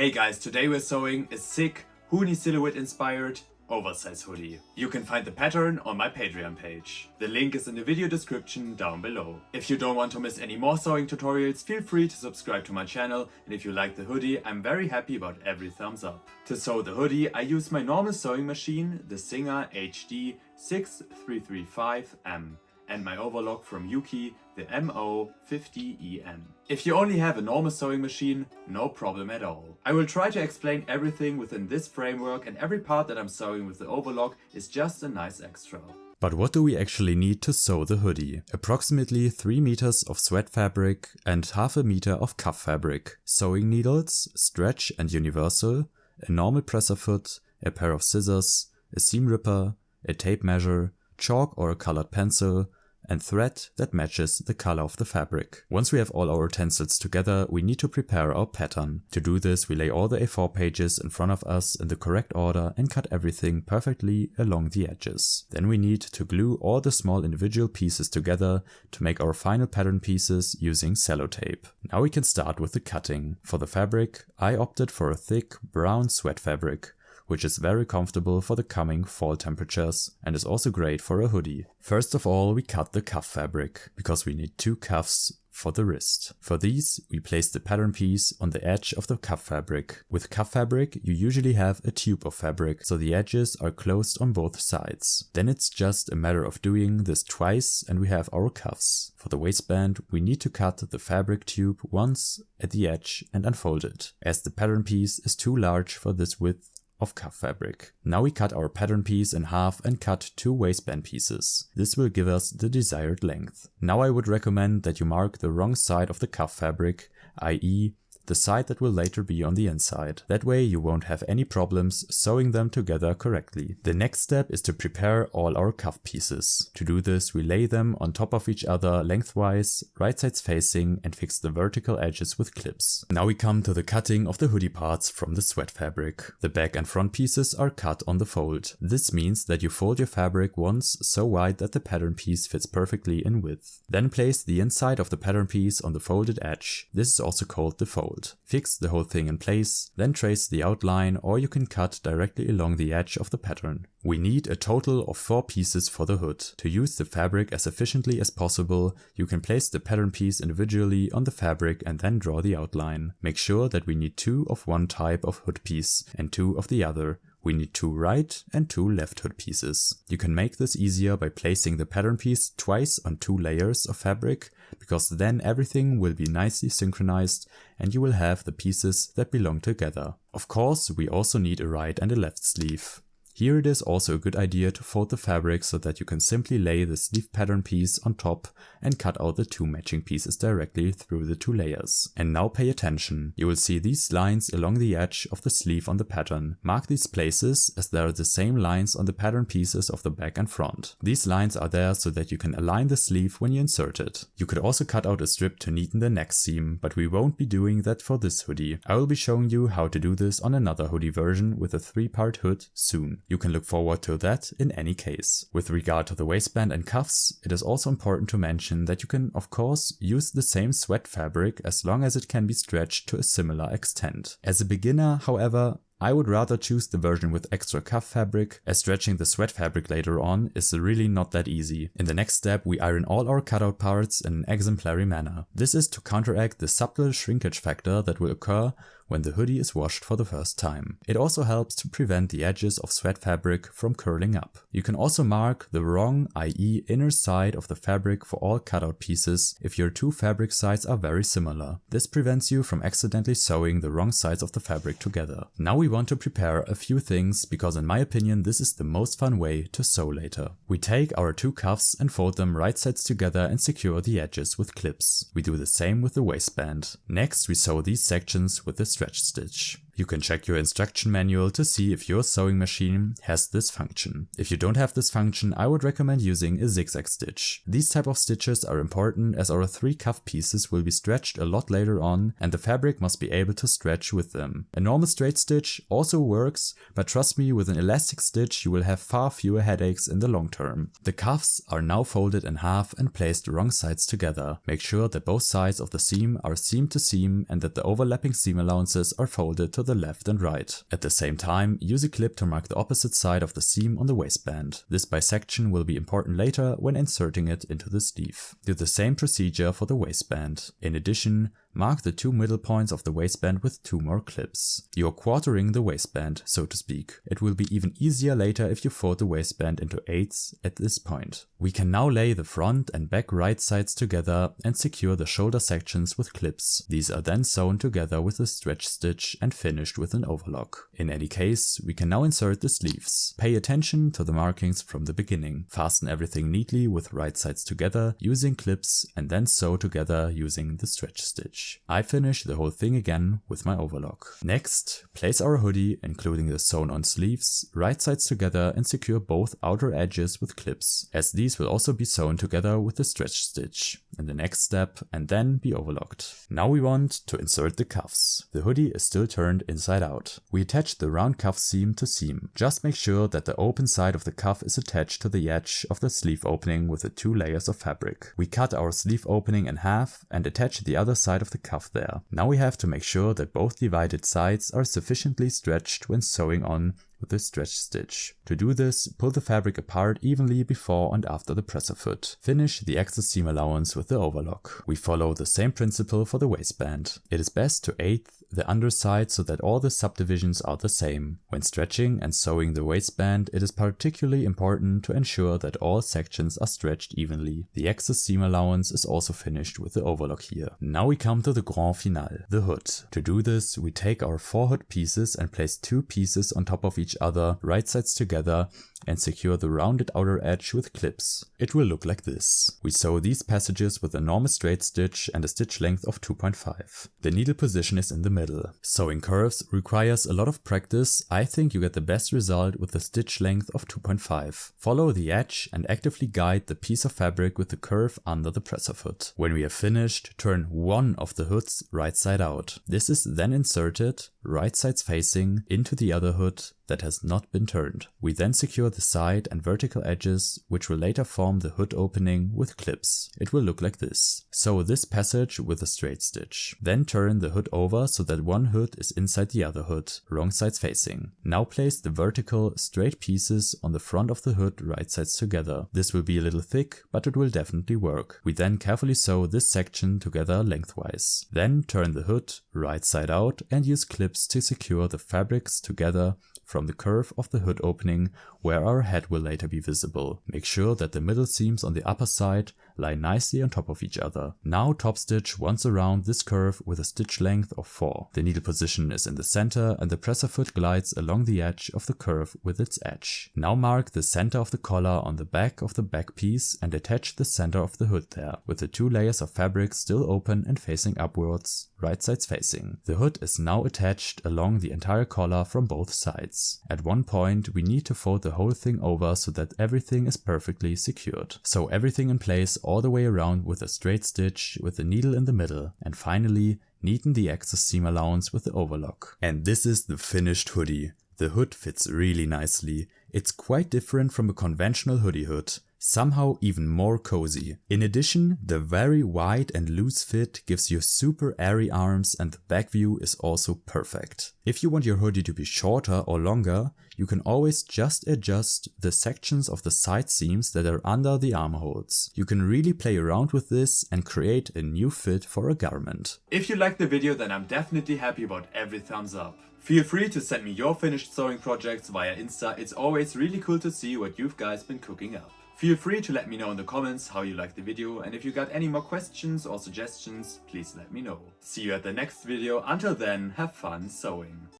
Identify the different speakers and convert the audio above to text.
Speaker 1: Hey guys, today we're sewing a sick Huni silhouette inspired oversize hoodie. You can find the pattern on my Patreon page. The link is in the video description down below. If you don't want to miss any more sewing tutorials, feel free to subscribe to my channel, and if you like the hoodie, I'm very happy about every thumbs up. To sew the hoodie, I use my normal sewing machine, the Singer HD 6335M, and my overlock from Yuki, the MO50EN. If you only have a normal sewing machine, no problem at all. I will try to explain everything within this framework, and every part that I'm sewing with the overlock is just a nice extra.
Speaker 2: But what do we actually need to sew the hoodie? Approximately 3 meters of sweat fabric and half a meter of cuff fabric, sewing needles, stretch and universal, a normal presser foot, a pair of scissors, a seam ripper, a tape measure, chalk or a colored pencil, and thread that matches the color of the fabric. Once we have all our utensils together, we need to prepare our pattern. To do this, we lay all the A4 pages in front of us in the correct order and cut everything perfectly along the edges. Then we need to glue all the small individual pieces together to make our final pattern pieces using sellotape. Now we can start with the cutting. For the fabric, I opted for a thick brown sweat fabric, which is very comfortable for the coming fall temperatures and is also great for a hoodie. First of all, we cut the cuff fabric, because we need 2 cuffs for the wrist. For these, we place the pattern piece on the edge of the cuff fabric. With cuff fabric, you usually have a tube of fabric, so the edges are closed on both sides. Then it's just a matter of doing this twice and we have our cuffs. For the waistband, we need to cut the fabric tube once at the edge and unfold it, as the pattern piece is too large for this width of cuff fabric. Now we cut our pattern piece in half and cut 2 waistband pieces. This will give us the desired length. Now I would recommend that you mark the wrong side of the cuff fabric, i.e. the side that will later be on the inside. That way you won't have any problems sewing them together correctly. The next step is to prepare all our cuff pieces. To do this, we lay them on top of each other lengthwise, right sides facing, and fix the vertical edges with clips. Now we come to the cutting of the hoodie parts from the sweat fabric. The back and front pieces are cut on the fold. This means that you fold your fabric once so wide that the pattern piece fits perfectly in width. Then place the inside of the pattern piece on the folded edge. This is also called the fold. Fix the whole thing in place, then trace the outline, or you can cut directly along the edge of the pattern. We need a total of 4 pieces for the hood. To use the fabric as efficiently as possible, you can place the pattern piece individually on the fabric and then draw the outline. Make sure that we need 2 of one type of hood piece and 2 of the other. We need 2 right and 2 left hood pieces. You can make this easier by placing the pattern piece twice on 2 layers of fabric, because then everything will be nicely synchronized and you will have the pieces that belong together. Of course, we also need a right and a left sleeve. Here it is also a good idea to fold the fabric so that you can simply lay the sleeve pattern piece on top and cut out the 2 matching pieces directly through the 2 layers. And now pay attention. You will see these lines along the edge of the sleeve on the pattern. Mark these places, as they are the same lines on the pattern pieces of the back and front. These lines are there so that you can align the sleeve when you insert it. You could also cut out a strip to neaten the neck seam, but we won't be doing that for this hoodie. I will be showing you how to do this on another hoodie version with a 3-part hood soon. You can look forward to that in any case. With regard to the waistband and cuffs, it is also important to mention that you can of course use the same sweat fabric as long as it can be stretched to a similar extent. As a beginner, however, I would rather choose the version with extra cuff fabric, as stretching the sweat fabric later on is really not that easy. In the next step, we iron all our cutout parts in an exemplary manner. This is to counteract the subtle shrinkage factor that will occur when the hoodie is washed for the first time. It also helps to prevent the edges of sweat fabric from curling up. You can also mark the wrong, i.e. inner side of the fabric for all cutout pieces if your 2 fabric sides are very similar. This prevents you from accidentally sewing the wrong sides of the fabric together. Now we want to prepare a few things, because in my opinion this is the most fun way to sew later. We take our 2 cuffs and fold them right sides together and secure the edges with clips. We do the same with the waistband. Next we sew these sections with the stretch stitch. You can check your instruction manual to see if your sewing machine has this function. If you don't have this function, I would recommend using a zigzag stitch. These type of stitches are important as our 3 cuff pieces will be stretched a lot later on and the fabric must be able to stretch with them. A normal straight stitch also works, but trust me, with an elastic stitch you will have far fewer headaches in the long term. The cuffs are now folded in half and placed wrong sides together. Make sure that both sides of the seam are seam to seam and that the overlapping seam allowances are folded to the left and right. At the same time, use a clip to mark the opposite side of the seam on the waistband. This bisection will be important later when inserting it into the sleeve. Do the same procedure for the waistband. In addition, mark the 2 middle points of the waistband with 2 more clips. You are quartering the waistband, so to speak. It will be even easier later if you fold the waistband into 8ths at this point. We can now lay the front and back right sides together and secure the shoulder sections with clips. These are then sewn together with a stretch stitch and finished with an overlock. In any case, we can now insert the sleeves. Pay attention to the markings from the beginning. Fasten everything neatly with right sides together using clips and then sew together using the stretch stitch. I finish the whole thing again with my overlock. Next, place our hoodie, including the sewn on sleeves, right sides together and secure both outer edges with clips, as these will also be sewn together with the stretch stitch in the next step and then be overlocked. Now we want to insert the cuffs. The hoodie is still turned inside out. We attach the round cuff seam to seam. Just make sure that the open side of the cuff is attached to the edge of the sleeve opening with the 2 layers of fabric. We cut our sleeve opening in half and attach the other side of the cuff there. Now we have to make sure that both divided sides are sufficiently stretched when sewing on with the stretch stitch. To do this, pull the fabric apart evenly before and after the presser foot. Finish the excess seam allowance with the overlock. We follow the same principle for the waistband. It is best to 8th the underside so that all the subdivisions are the same. When stretching and sewing the waistband, it is particularly important to ensure that all sections are stretched evenly. The excess seam allowance is also finished with the overlock here. Now we come to the grand finale, the hood. To do this, we take our 4 hood pieces and place 2 pieces on top of each other, right sides together, and secure the rounded outer edge with clips. It will look like this. We sew these passages with a normal straight stitch and a stitch length of 2.5. The needle position is in the middle. Sewing curves requires a lot of practice. I think you get the best result with a stitch length of 2.5. Follow the edge and actively guide the piece of fabric with the curve under the presser foot. When we have finished, turn one of the hoods right side out. This is then inserted, right sides facing, into the other hood that has not been turned. We then secure the side and vertical edges, which will later form the hood opening with clips. It will look like this. Sew this passage with a straight stitch. Then turn the hood over so that one hood is inside the other hood, wrong sides facing. Now place the vertical, straight pieces on the front of the hood right sides together. This will be a little thick, but it will definitely work. We then carefully sew this section together lengthwise. Then turn the hood right side out and use clips to secure the fabrics together from the curve of the hood opening where our head will later be visible. Make sure that the middle seams on the upper side lie nicely on top of each other. Now top stitch once around this curve with a stitch length of 4. The needle position is in the center and the presser foot glides along the edge of the curve with its edge. Now mark the center of the collar on the back of the back piece and attach the center of the hood there, with the 2 layers of fabric still open and facing upwards, right sides facing. The hood is now attached along the entire collar from both sides. At one point we need to fold the whole thing over so that everything is perfectly secured. Sew everything in place all the way around with a straight stitch with the needle in the middle, and finally neaten the excess seam allowance with the overlock. And this is the finished hoodie. The hood fits really nicely. It's quite different from a conventional hoodie hood. Somehow even more cozy. In addition, the very wide and loose fit gives you super airy arms and the back view is also perfect. If you want your hoodie to be shorter or longer, you can always just adjust the sections of the side seams that are under the armholes. You can really play around with this and create a new fit for a garment.
Speaker 1: If you liked the video, then I'm definitely happy about every thumbs up. Feel free to send me your finished sewing projects via Insta. It's always really cool to see what you guys been cooking up. Feel free to let me know in the comments how you liked the video, and if you got any more questions or suggestions, please let me know. See you at the next video. Until then, have fun sewing.